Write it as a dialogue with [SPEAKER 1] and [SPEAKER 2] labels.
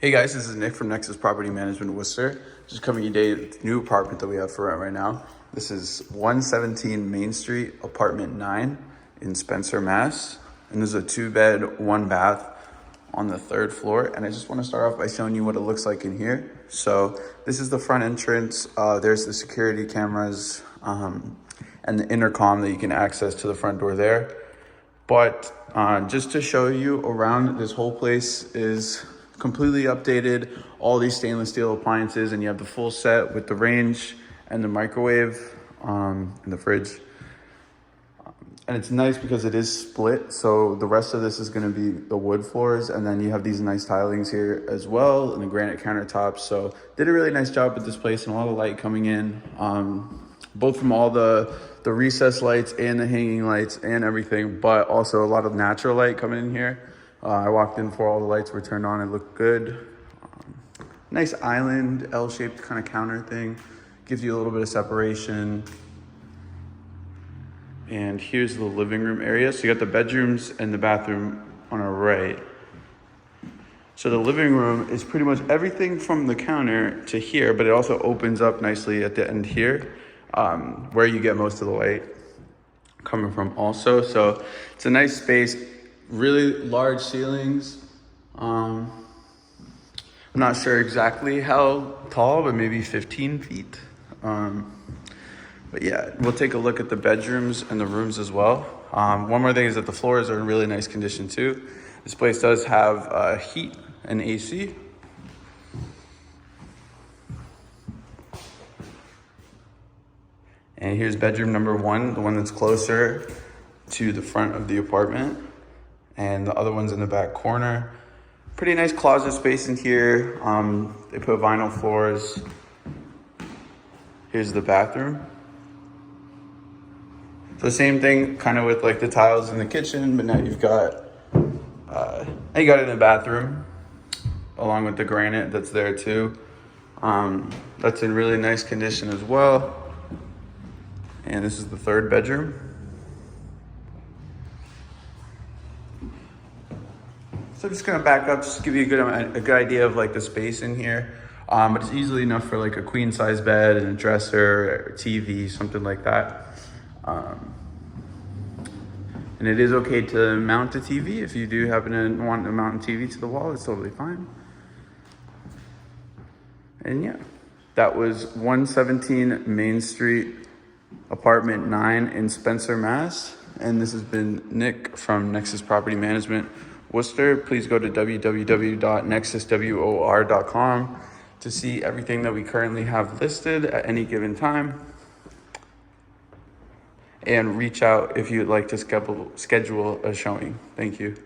[SPEAKER 1] Hey guys, this is Nick from Nexus Property Management Worcester. Just coming today with the new apartment that we have for rent right now. This is 117 Main Street, apartment 9 in Spencer, Mass. And this is a 2-bed, 1-bath on the 3rd floor. And I just want to start off by showing you what it looks like in here. So this is the front entrance. There's the security cameras and the intercom that you can access to the front door there. But just to show you around, this whole place is completely updated, all these stainless steel appliances, and you have the full set with the range and the microwave and the fridge. And it's nice because it is split, so the rest of this is going to be the wood floors, and then you have these nice tilings here as well and the granite countertops. So did a really nice job with this place, and a lot of light coming in, both from all the recessed lights and the hanging lights and everything, but also a lot of natural light coming in here. I walked in before all the lights were turned on. It looked good. Nice island, L-shaped kind of counter thing. Gives you a little bit of separation. And here's the living room area. So you got the bedrooms and the bathroom on our right. So the living room is pretty much everything from the counter to here, but it also opens up nicely at the end here, where you get most of the light coming from also. So it's a nice space. Really large ceilings. I'm not sure exactly how tall, but maybe 15 feet. But yeah, we'll take a look at the bedrooms and the rooms as well. One more thing is that the floors are in really nice condition too. This place does have heat and AC. And here's bedroom number 1, the one that's closer to the front of the apartment. And the other one's in the back corner. Pretty nice closet space in here. They put vinyl floors. Here's the bathroom. So same thing, kind of with like the tiles in the kitchen, but now you got it in the bathroom, along with the granite that's there too. That's in really nice condition as well. And this is the 3rd bedroom. So I'm just gonna back up, just to give you a good idea of like the space in here. But it's easily enough for like a queen size bed and a dresser, or TV, something like that. And it is okay to mount a TV. If you do happen to want to mount a TV to the wall, it's totally fine. And yeah, that was 117 Main Street, apartment 9 in Spencer, Mass. And this has been Nick from Nexus Property Management Worcester. Please go to www.nexuswor.com to see everything that we currently have listed at any given time. And reach out if you'd like to schedule a showing. Thank you.